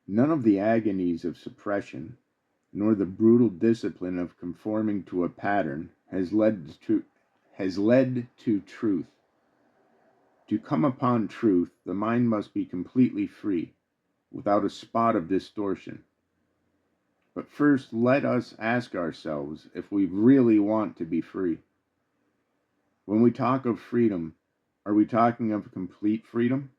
None of the agonies of suppression, nor the brutal discipline of conforming to a pattern has led to truth. To come upon truth, the mind must be completely free, without a spot of distortion. But first, let us ask ourselves if we really want to be free. When we talk of freedom, are we talking of complete freedom?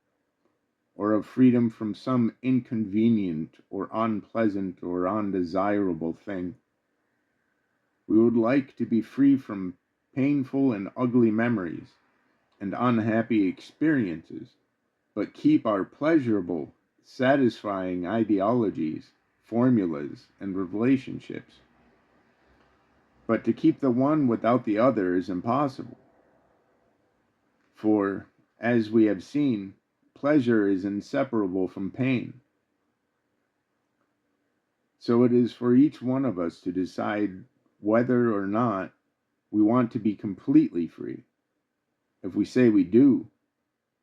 Or of freedom from some inconvenient or unpleasant or undesirable thing? We would like to be free from painful and ugly memories and unhappy experiences, but keep our pleasurable, satisfying ideologies, formulas, and relationships. But to keep the one without the other is impossible. For, as we have seen, pleasure is inseparable from pain. So it is for each one of us to decide whether or not we want to be completely free. If we say we do,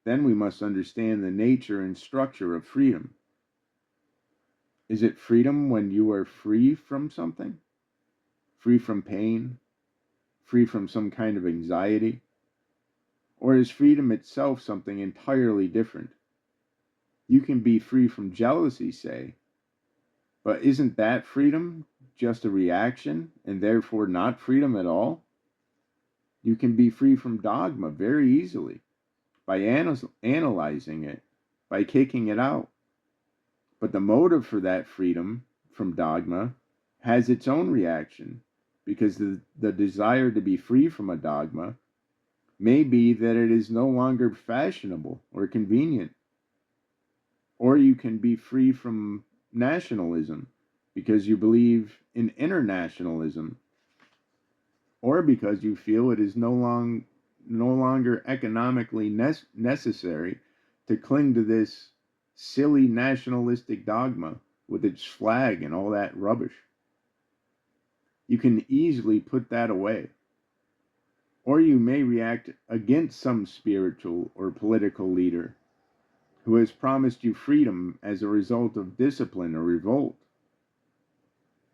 then we must understand the nature and structure of freedom. Is it freedom when you are free from something? Free from pain? Free from some kind of anxiety? Or is freedom itself something entirely different? You can be free from jealousy, say, but isn't that freedom just a reaction and therefore not freedom at all? You can be free from dogma very easily by analyzing it, by kicking it out. But the motive for that freedom from dogma has its own reaction, because the desire to be free from a dogma may be that it is no longer fashionable or convenient. Or you can be free from nationalism because you believe in internationalism, or because you feel it is no longer economically necessary to cling to this silly nationalistic dogma with its flag and all that rubbish. You can easily put that away. Or you may react against some spiritual or political leader who has promised you freedom as a result of discipline or revolt.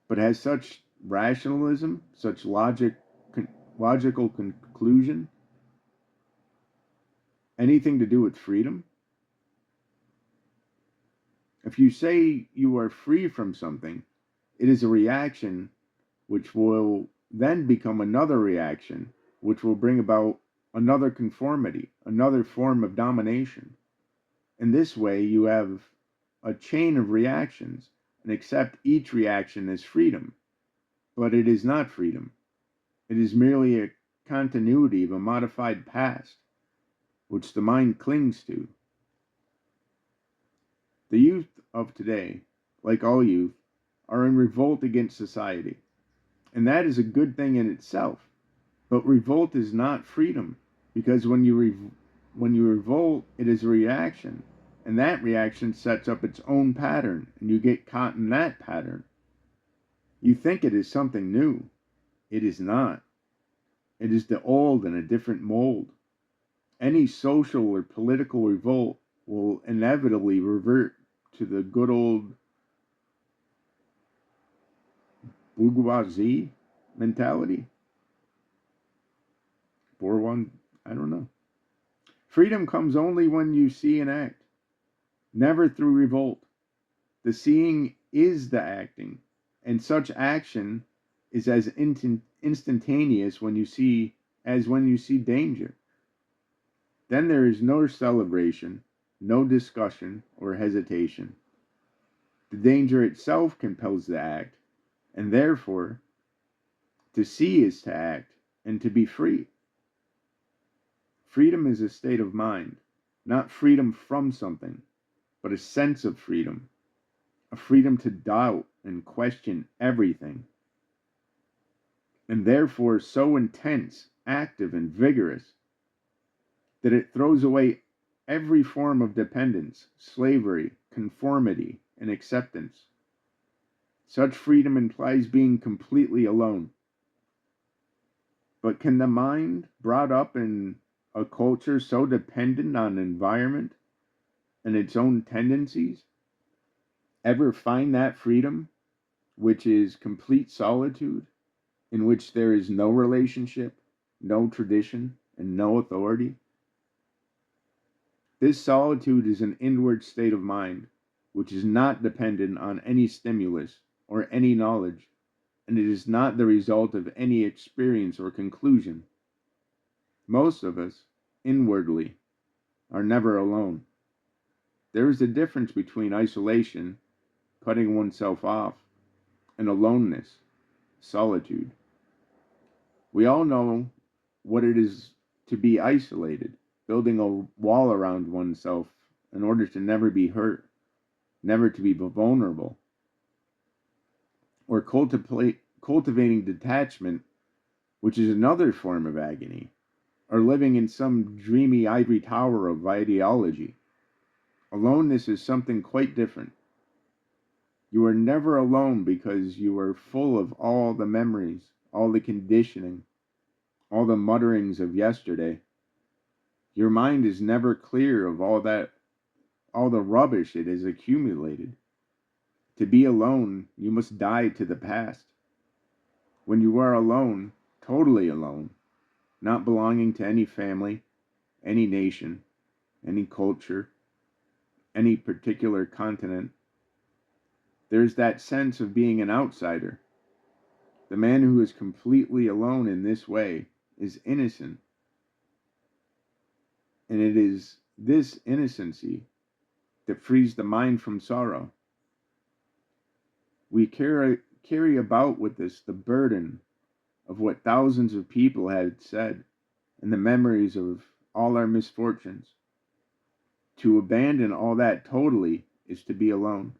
But has such rationalism, such logical conclusion, anything to do with freedom? If you say you are free from something, it is a reaction which will then become another reaction, which will bring about another conformity, another form of domination. In this way, you have a chain of reactions and accept each reaction as freedom. But it is not freedom. It is merely a continuity of a modified past, which the mind clings to. The youth of today, like all youth, are in revolt against society. And that is a good thing in itself. But revolt is not freedom, because when you revolt, it is a reaction, and that reaction sets up its own pattern, and you get caught in that pattern. You think it is something new. It is not. It is the old in a different mold. Any social or political revolt will inevitably revert to the good old bourgeoisie mentality. I don't know. Freedom comes only when you see and act, never through revolt. The seeing is the acting, and such action is as instantaneous as when you see danger. Then there is no celebration, no discussion or hesitation. The danger itself compels the act, and therefore, to see is to act and to be free. Freedom is a state of mind, not freedom from something, but a sense of freedom, a freedom to doubt and question everything, and therefore so intense, active, and vigorous that it throws away every form of dependence, slavery, conformity, and acceptance. Such freedom implies being completely alone. But can the mind, brought up in a culture so dependent on environment and its own tendencies, Ever find that freedom, which is complete solitude, in which there is no relationship, no tradition, and no authority? This solitude is an inward state of mind, which is not dependent on any stimulus or any knowledge, and it is not the result of any experience or conclusion. Most of us, inwardly, are never alone. There is a difference between isolation, cutting oneself off, and aloneness, solitude. We all know what it is to be isolated, building a wall around oneself in order to never be hurt, never to be vulnerable, or cultivating detachment, which is another form of agony, or living in some dreamy ivory tower of ideology. Aloneness is something quite different. You are never alone because you are full of all the memories, all the conditioning, all the mutterings of yesterday. Your mind is never clear of all the rubbish it has accumulated. To be alone, you must die to the past. When you are alone, totally alone, not belonging to any family, any nation, any culture, any particular continent, there's that sense of being an outsider. The man who is completely alone in this way is innocent, and it is this innocency that frees the mind from sorrow. We carry about with us the burden of what thousands of people had said and the memories of all our misfortunes. To abandon all that totally is to be alone.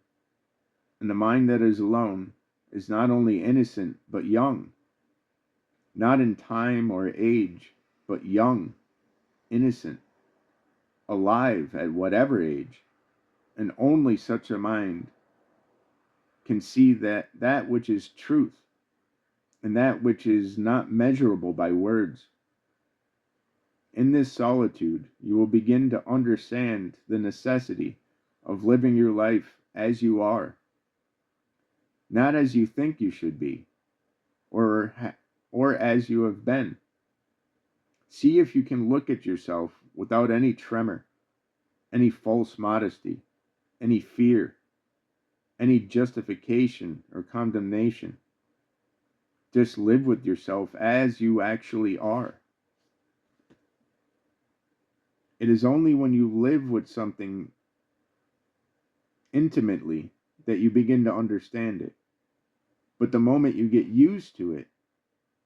And the mind that is alone is not only innocent, but young. Not in time or age, but young, innocent, alive at whatever age. And only such a mind can see that which is truth and that which is not measurable by words. In this solitude, you will begin to understand the necessity of living your life as you are, not as you think you should be, or as you have been. See if you can look at yourself without any tremor, any false modesty, any fear, any justification or condemnation. Just live with yourself as you actually are. It is only when you live with something intimately that you begin to understand it. But the moment you get used to it,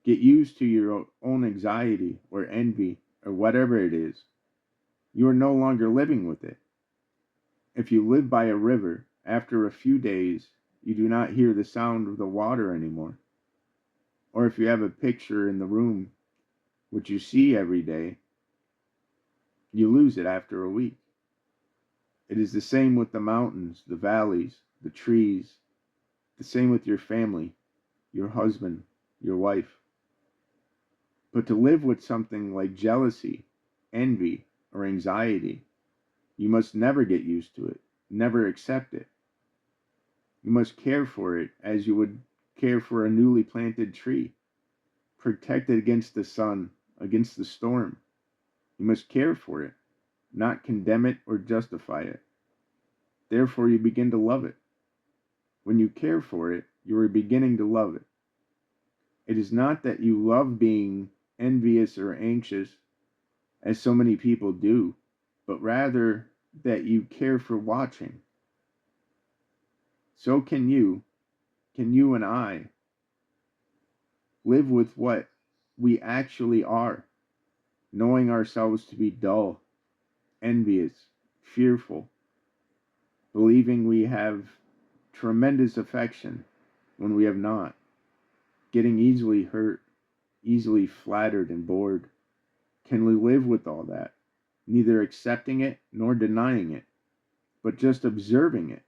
get used to your own anxiety or envy or whatever it is, you are no longer living with it. If you live by a river, after a few days, you do not hear the sound of the water anymore. Or if you have a picture in the room which you see every day, you lose it after a week. It is the same with the mountains, the valleys, the trees, the same with your family, your husband, your wife. But to live with something like jealousy, envy, or anxiety, you must never get used to it, never accept it. You must care for it as you would care for a newly planted tree, protect it against the sun, against the storm. You must care for it, not condemn it or justify it. Therefore, you begin to love it. When you care for it, you are beginning to love it. It is not that you love being envious or anxious, as so many people do, but rather that you care for watching. So can you and I, live with what we actually are, knowing ourselves to be dull, envious, fearful, believing we have tremendous affection when we have not, getting easily hurt, easily flattered and bored. Can we live with all that, neither accepting it nor denying it, but just observing it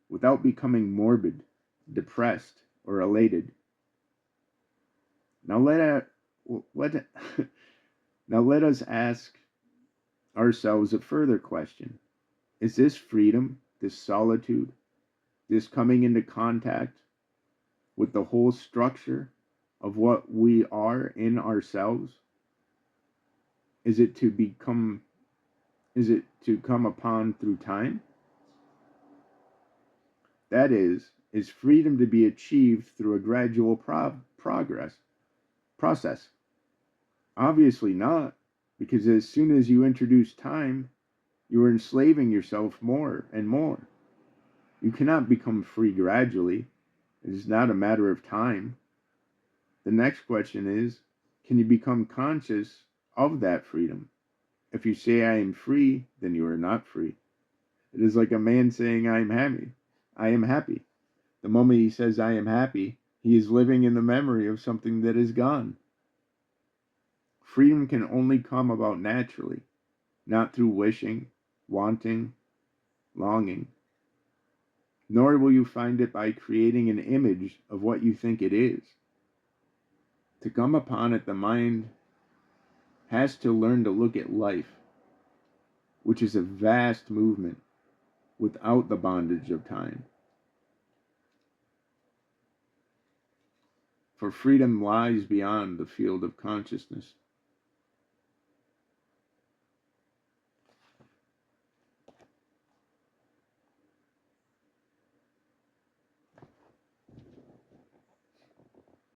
without becoming morbid, depressed, or elated? Now let now let us ask ourselves a further question. Is this freedom, this solitude, this coming into contact with the whole structure of what we are in ourselves? Is it to come upon through time? That is freedom to be achieved through a gradual process? Obviously not, because as soon as you introduce time, you are enslaving yourself more and more. You cannot become free gradually. It is not a matter of time. The next question is, can you become conscious of that freedom? If you say I am free, then you are not free. It is like a man saying I am happy. I am happy. The moment he says I am happy, he is living in the memory of something that is gone. Freedom can only come about naturally, not through wishing, wanting, longing. Nor will you find it by creating an image of what you think it is. To come upon it, the mind has to learn to look at life, which is a vast movement without the bondage of time. For freedom lies beyond the field of consciousness.